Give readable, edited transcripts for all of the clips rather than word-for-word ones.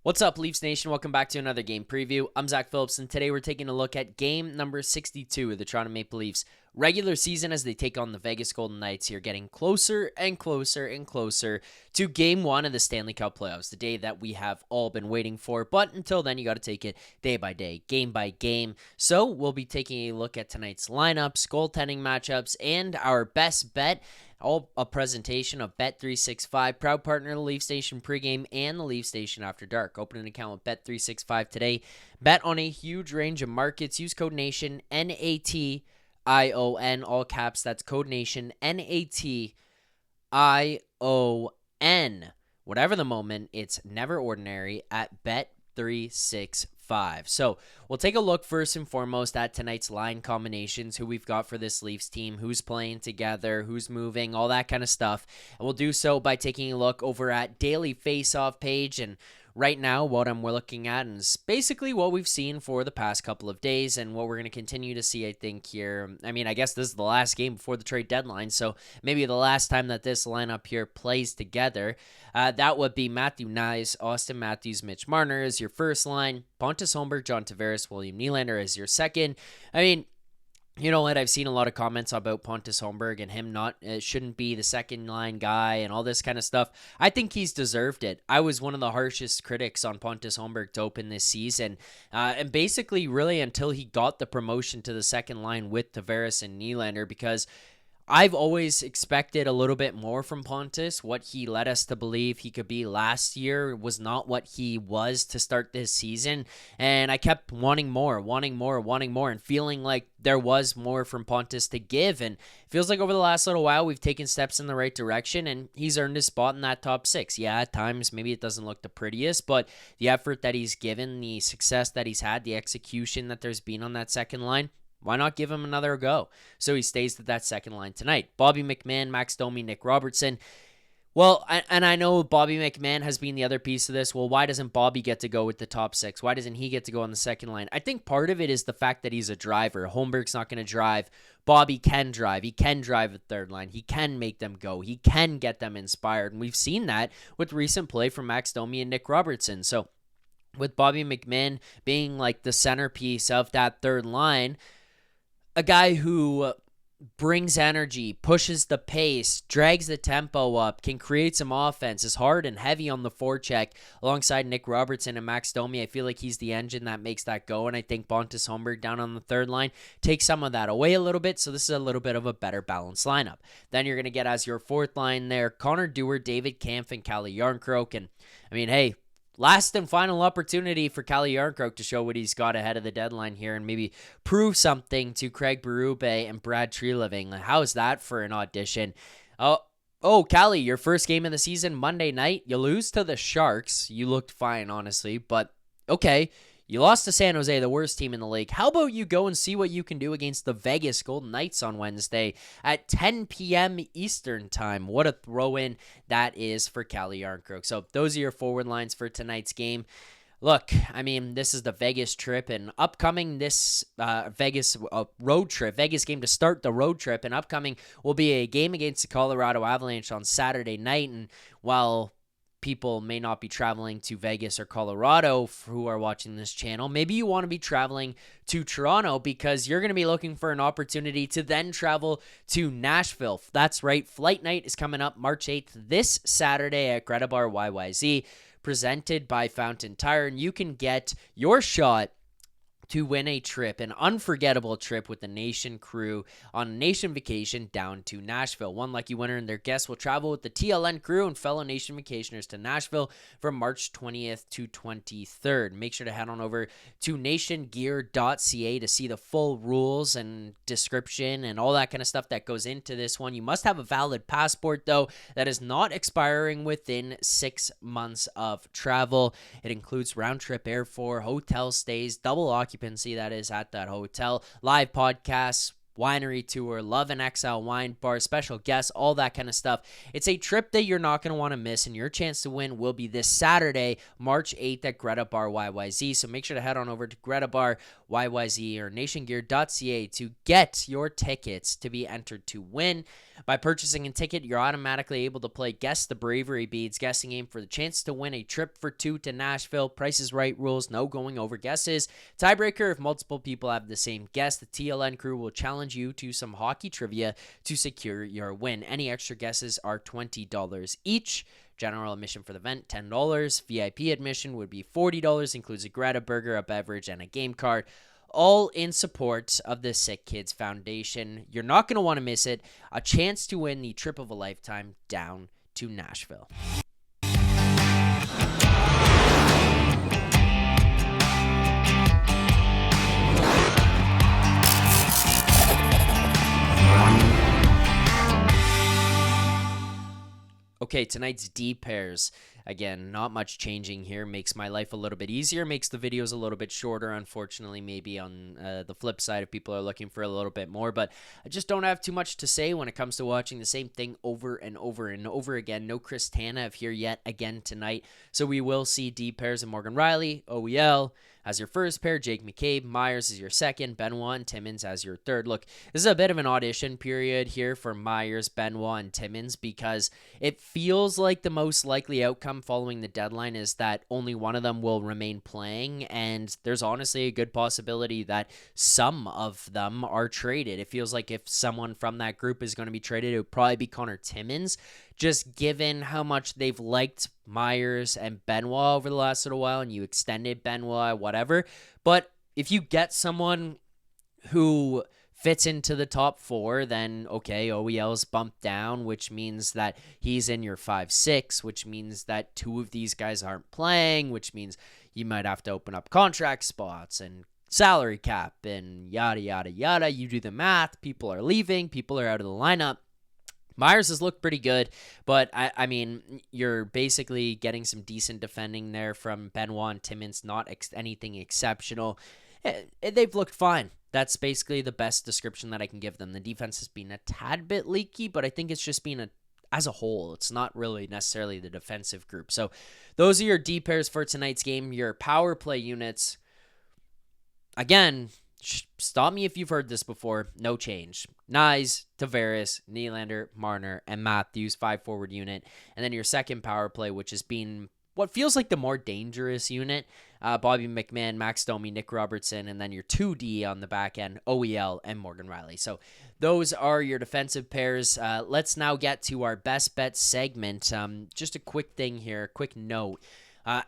What's up, Leafs Nation? Welcome back to another game preview. I'm Zack Phillips, and today we're taking a look at game number 62 of the Toronto Maple Leafs regular season as they take on the Vegas Golden Knights here, getting closer and closer and closer to game one of the Stanley Cup playoffs, the day that we have all been waiting for. But until then, you got to take it day by day, game by game. So we'll be taking a look at tonight's lineups, goaltending matchups, and our best bet. All a presentation of Bet365, proud partner of the Leafs Nation pregame and the Leafs Nation After Dark. Open an account with Bet365 today. Bet on a huge range of markets. Use code NATION, NATION, all caps. That's code NATION, NATION. Whatever the moment, it's never ordinary at Bet365. So we'll take a look first and foremost at tonight's line combinations, who we've got for this Leafs team, who's playing together, who's moving, all that kind of stuff. And we'll do so by taking a look over at Daily Faceoff page. And right now, what we're looking at is basically what we've seen for the past couple of days and what we're going to continue to see, I think, here. I mean, I guess this is the last game before the trade deadline, so maybe the last time that this lineup here plays together. That would be Matthew Nyes, Austin Matthews, Mitch Marner as your first line, Pontus Holmberg, John Tavares, William Nylander as your second. I mean, you know what? I've seen a lot of comments about Pontus Holmberg and him shouldn't be the second line guy and all this kind of stuff. I think he's deserved it. I was one of the harshest critics on Pontus Holmberg to open this season. And basically really until he got the promotion to the second line with Tavares and Nylander, because I've always expected a little bit more from Pontus. What he led us to believe he could be last year was not what he was to start this season. And I kept wanting more, and feeling like there was more from Pontus to give. And it feels like over the last little while, we've taken steps in the right direction, and he's earned his spot in that top six. Yeah, at times, maybe it doesn't look the prettiest, but the effort that he's given, the success that he's had, the execution that there's been on that second line, why not give him another go? So he stays with that second line tonight. Bobby McMann, Max Domi, Nick Robertson. Well, and I know Bobby McMann has been the other piece of this. Well, why doesn't Bobby get to go with the top six? Why doesn't he get to go on the second line? I think part of it is the fact that he's a driver. Holmberg's not going to drive. Bobby can drive. He can drive the third line. He can make them go. He can get them inspired. And we've seen that with recent play from Max Domi and Nick Robertson. So with Bobby McMann being like the centerpiece of that third line, a guy who brings energy, pushes the pace, drags the tempo up, can create some offense, is hard and heavy on the forecheck alongside Nick Robertson and Max Domi. I feel like he's the engine that makes that go, and I think Pontus Holmberg down on the third line takes some of that away a little bit, so this is a little bit of a better balanced lineup. Then you're going to get as your fourth line there, Connor Dewar, David Kampf, and Calle Jarnkrok. And I mean, hey, last and final opportunity for Calle Jarnkrok to show what he's got ahead of the deadline here and maybe prove something to Craig Berube and Brad Treliving. How is that for an audition? Oh, Calle, your first game of the season, Monday night. You lose to the Sharks. You looked fine, honestly, but okay. You lost to San Jose, the worst team in the league. How about you go and see what you can do against the Vegas Golden Knights on Wednesday at 10 p.m. Eastern time? What a throw-in that is for Calle Jarnkrok. So those are your forward lines for tonight's game. Look, I mean, this is the Vegas trip, and upcoming this Vegas road trip, Vegas game to start the road trip, and upcoming will be a game against the Colorado Avalanche on Saturday night. And while people may not be traveling to Vegas or Colorado who are watching this channel, maybe you want to be traveling to Toronto because you're going to be looking for an opportunity to then travel to Nashville. That's right. Flight night is coming up March 8th this Saturday at Greta Bar YYZ, presented by Fountain Tire, and you can get your shot to win a trip, an unforgettable trip with the Nation crew on a Nation vacation down to Nashville. One lucky winner and their guests will travel with the TLN crew and fellow Nation vacationers to Nashville from March 20th to 23rd. Make sure to head on over to nationgear.ca to see the full rules and description and all that kind of stuff that goes into this one. You must have a valid passport, though, that is not expiring within 6 months of travel. It includes round-trip airfare, hotel stays, double occupancy that is at that hotel, live podcasts, winery tour, Love and Exile wine bar, special guests, all that kind of stuff. It's a trip that you're not going to want to miss, and your chance to win will be this Saturday, March 8th at Greta Bar YYZ. So make sure to head on over to Greta Bar YYZ or nationgear.ca to get your tickets to be entered to win. By purchasing a ticket, you're automatically able to play Guess the Bravery Beads guessing game for the chance to win a trip for two to Nashville. Price is Right rules, no going over guesses. Tiebreaker, if multiple people have the same guess, the TLN crew will challenge you to some hockey trivia to secure your win. Any extra guesses are $20 each. General admission for the event, $10. VIP admission would be $40, includes a Greta burger, a beverage, and a game card. All in support of the Sick Kids Foundation. You're not going to want to miss it. A chance to win the trip of a lifetime down to Nashville. Okay, tonight's D pairs. Again, not much changing here. Makes my life a little bit easier. Makes the videos a little bit shorter, unfortunately, maybe on the flip side if people are looking for a little bit more. But I just don't have too much to say when it comes to watching the same thing over and over and over again. No Chris Tanev here yet again tonight. So we will see D pairs of Morgan Rielly, OEL as your first pair, Jake McCabe, Myers is your second, Benoit and Timmins as your third. Look, this is a bit of an audition period here for Myers, Benoit, and Timmins because it feels like the most likely outcome following the deadline is that only one of them will remain playing, and there's honestly a good possibility that some of them are traded. It feels like if someone from that group is going to be traded, it would probably be Connor Timmins, just given how much they've liked Myers and Benoit over the last little while, and you extended Benoit, whatever. But if you get someone who fits into the top four, then okay, OEL's bumped down, which means that he's in your 5-6, which means that two of these guys aren't playing, which means you might have to open up contract spots and salary cap and yada, yada, yada. You do the math. People are leaving. People are out of the lineup. Myers has looked pretty good, but I mean, you're basically getting some decent defending there from Benoit and Timmins, not anything exceptional. They've looked fine. That's basically the best description that I can give them. The defense has been a tad bit leaky, but I think it's just been as a whole. It's not really necessarily the defensive group. So those are your D pairs for tonight's game. Your power play units, again, stop me if you've heard this before. No change. Nyes, Tavares, Nylander, Marner, and Matthews, 5-forward unit. And then your second power play, which has been what feels like the more dangerous unit. Bobby McMahon, Max Domi, Nick Robertson, and then your 2D on the back end, OEL and Morgan Rielly. So those are your defensive pairs. Let's now get to our best bet segment. Just a quick thing here, quick note.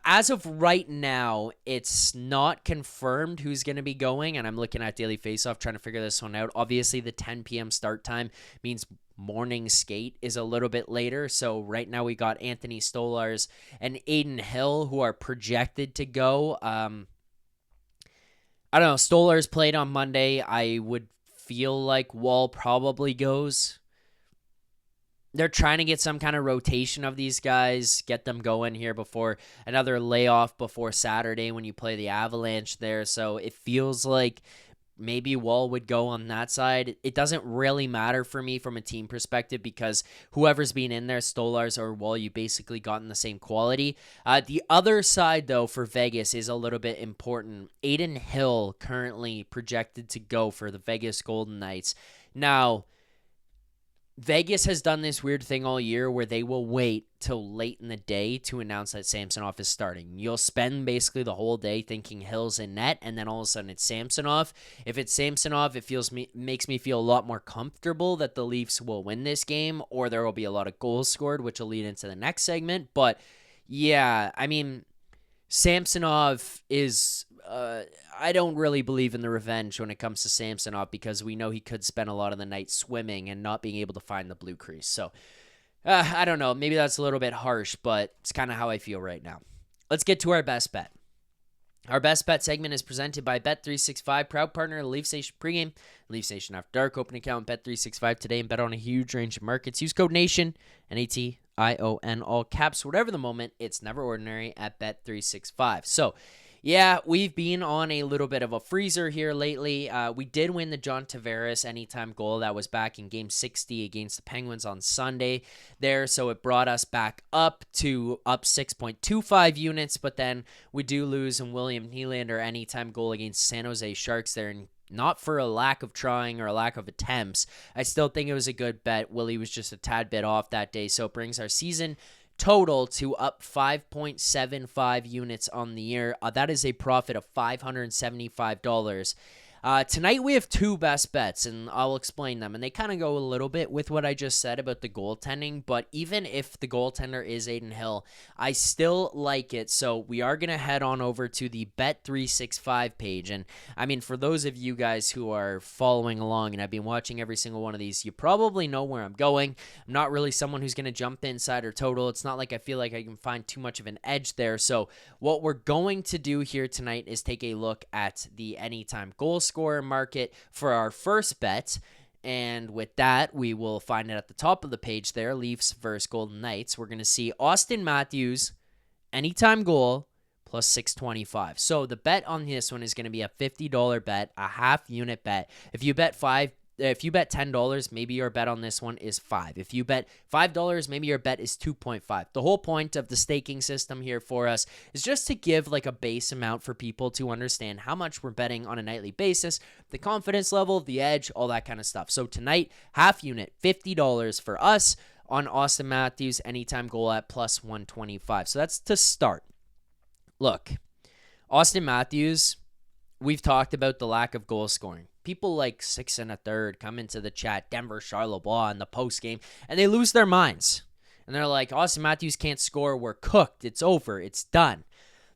As of right now, it's not confirmed who's going to be going, and I'm looking at Daily Faceoff trying to figure this one out. Obviously, the 10 p.m. start time means morning skate is a little bit later, so right now we got Anthony Stolarz and Aiden Hill who are projected to go. I don't know, Stolarz played on Monday. I would feel like Wall probably goes. They're trying to get some kind of rotation of these guys, get them going here before another layoff before Saturday when you play the Avalanche there. So it feels like maybe Wall would go on that side. It doesn't really matter for me from a team perspective because whoever's been in there, Stolarz or Wall, you basically gotten the same quality. The other side, though, for Vegas is a little bit important. Aiden Hill currently projected to go for the Vegas Golden Knights. Now, Vegas has done this weird thing all year where they will wait till late in the day to announce that Samsonov is starting. You'll spend basically the whole day thinking Hill's in net, and then all of a sudden it's Samsonov. If it's Samsonov, it makes me feel a lot more comfortable that the Leafs will win this game, or there will be a lot of goals scored, which will lead into the next segment. But yeah, I mean, Samsonov is... I don't really believe in the revenge when it comes to Samsonov because we know he could spend a lot of the night swimming and not being able to find the blue crease. So, I don't know. Maybe that's a little bit harsh, but it's kind of how I feel right now. Let's get to our best bet. Our best bet segment is presented by Bet365, proud partner of the Leafs Nation pregame, Leafs Nation After Dark. Open account Bet365 today and bet on a huge range of markets. Use code NATION, NATION, all caps. Whatever the moment, it's never ordinary at Bet365. So, Yeah, we've been on a little bit of a freezer here lately. We did win the John Tavares anytime goal. That was back in game 60 against the Penguins on Sunday there. So it brought us back up 6.25 units. But then we do lose in William Nylander anytime goal against San Jose Sharks there. And not for a lack of trying or a lack of attempts. I still think it was a good bet. Willie was just a tad bit off that day. So it brings our season total to up 5.75 units on the year. That is a profit of $575. Tonight we have two best bets, and I'll explain them. And they kind of go a little bit with what I just said about the goaltending, but even if the goaltender is Adin Hill, I still like it. So we are going to head on over to the Bet365 page. And I mean, for those of you guys who are following along and I've been watching every single one of these, you probably know where I'm going. I'm not really someone who's going to jump inside or total. It's not like I feel like I can find too much of an edge there. So what we're going to do here tonight is take a look at the anytime goal scorer market for our first bet. And with that, we will find it at the top of the page there, Leafs versus Golden Knights. We're going to see Austin Matthews, anytime goal, plus 625. So the bet on this one is going to be a $50 bet, a half unit bet. If you bet $10, maybe your bet on this one is $5. If you bet $5, maybe your bet is 2.5. The whole point of the staking system here for us is just to give like a base amount for people to understand how much we're betting on a nightly basis, the confidence level, the edge, all that kind of stuff. So tonight, half unit, $50 for us on Austin Matthews, anytime goal at plus 125. So that's to start. Look, Austin Matthews, we've talked about the lack of goal scoring. People like 6 1/3 come into the chat, Denver, Charlevoix in the post game, and they lose their minds. And they're like, Austin Matthews can't score. We're cooked. It's over. It's done.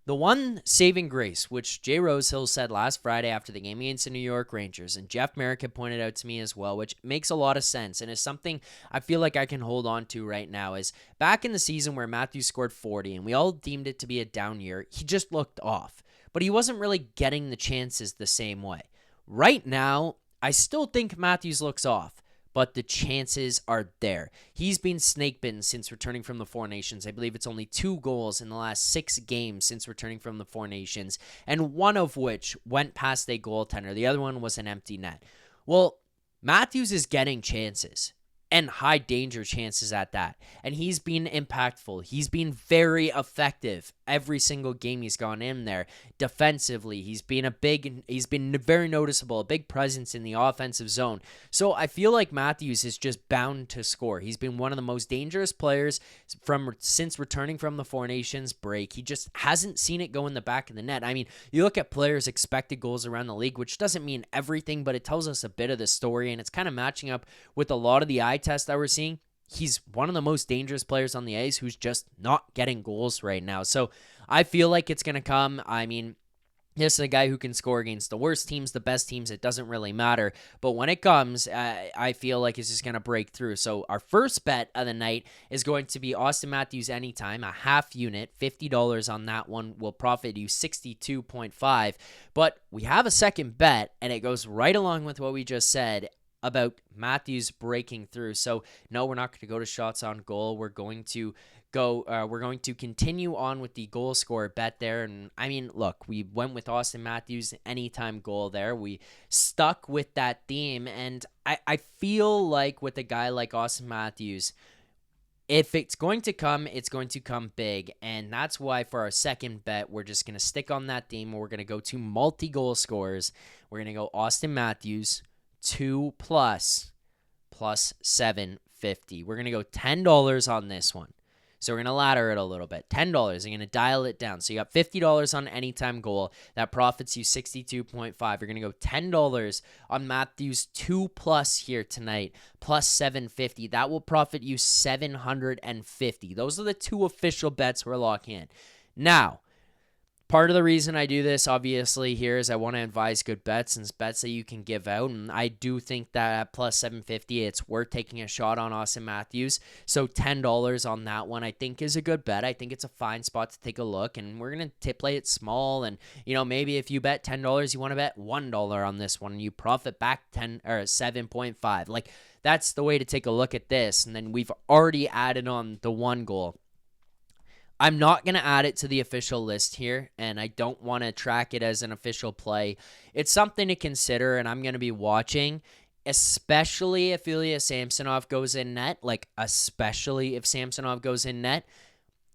The one saving grace, which Jay Rosehill said last Friday after the game against the New York Rangers, and Jeff Merrick had pointed out to me as well, which makes a lot of sense and is something I feel like I can hold on to right now, is back in the season where Matthews scored 40 and we all deemed it to be a down year, he just looked off. But he wasn't really getting the chances the same way. Right now, I still think Matthews looks off, but the chances are there. He's been snake bitten since returning from the Four Nations. I believe it's only 2 goals in the last 6 games since returning from the Four Nations, and one of which went past a goaltender. The other one was an empty net. Well, Matthews is getting chances, and high danger chances at that. And he's been impactful. He's been very effective every single game he's gone in there. Defensively, he's been very noticeable, a big presence in the offensive zone. So I feel like Matthews is just bound to score. He's been one of the most dangerous players since returning from the Four Nations break. He just hasn't seen it go in the back of the net. I mean, you look at players' expected goals around the league, which doesn't mean everything, but it tells us a bit of the story, and it's kind of matching up with a lot of the eye tests that we're seeing. He's one of the most dangerous players on the ice who's just not getting goals right now. So I feel like it's going to come. I mean, this is a guy who can score against the worst teams, the best teams. It doesn't really matter. But when it comes, I feel like it's just going to break through. So our first bet of the night is going to be Austin Matthews anytime, a half unit, $50 on that one will profit you 62.5. But we have a second bet, and it goes right along with what we just said about Matthews breaking through. So no, we're not going to go to shots on goal. We're going to continue on with the goal scorer bet there. And I mean, look, we went with Austin Matthews anytime goal there. We stuck with that theme. And I feel like with a guy like Austin Matthews, if it's going to come, it's going to come big. And that's why for our second bet, we're just going to stick on that theme. We're going to go to multi-goal scorers. We're going to go Austin Matthews, 2 plus 750. We're going to go $10 on this one. So we're going to ladder it a little bit. $10. I'm going to dial it down. So you got $50 on anytime goal. That profits you 62.5. You're going to go $10 on Matthews 2 plus here tonight, plus 750. That will profit you 750. Those are the 2 official bets we're locking in. Now, part of the reason I do this, obviously, here is I want to advise good bets and bets that you can give out. And I do think that at plus 750, it's worth taking a shot on Austin Matthews. So $10 on that one, I think, is a good bet. I think it's a fine spot to take a look. And we're going to play it small. And, you know, maybe if you bet $10, you want to bet $1 on this one and you profit back 7.5. Like, that's the way to take a look at this. And then we've already added on the 1 goal. I'm not going to add it to the official list here, and I don't want to track it as an official play. It's something to consider, and I'm going to be watching, especially if Ilya Samsonov goes in net, especially if Samsonov goes in net,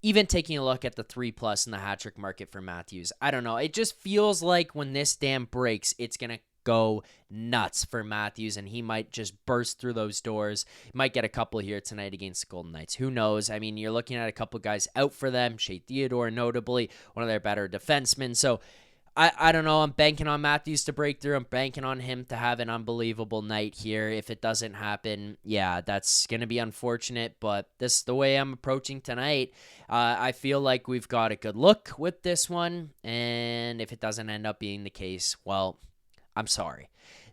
even taking a look at the 3+ in the hat-trick market for Matthews. I don't know. It just feels like when this dam breaks, it's going to go nuts for Matthews, and he might just burst through those doors. He might get a couple here tonight against the Golden Knights. Who knows? I mean, you're looking at a couple guys out for them. Shea Theodore, notably, one of their better defensemen. So, I don't know. I'm banking on Matthews to break through. I'm banking on him to have an unbelievable night here. If it doesn't happen, yeah, that's going to be unfortunate, but this is the way I'm approaching tonight. I feel like we've got a good look with this one, and if it doesn't end up being the case, well, I'm sorry.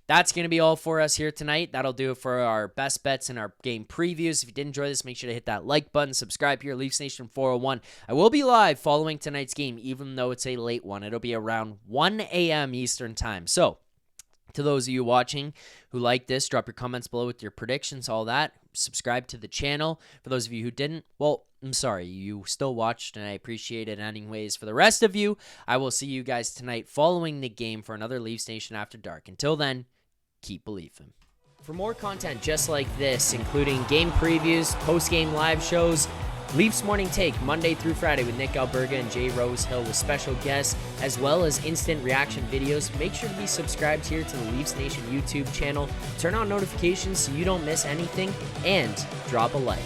That's going to be all for us here tonight. That'll do it for our best bets and our game previews. If you did enjoy this, make sure to hit that like button, subscribe here, Leafs Nation 401. I will be live following tonight's game, even though it's a late one. It'll be around 1 a.m. Eastern time. So, to those of you watching who like this, drop your comments below with your predictions, all that. Subscribe to the channel. For those of you who didn't, well, I'm sorry, you still watched, and I appreciate it anyways. For the rest of you, I will see you guys tonight following the game for another Leafs Nation After Dark. Until then, keep believing. For more content just like this, including game previews, post-game live shows, Leafs Morning Take Monday through Friday with Nick Alberga and Jay Rosehill with special guests, as well as instant reaction videos, make sure to be subscribed here to the Leafs Nation YouTube channel. Turn on notifications so you don't miss anything, and drop a like.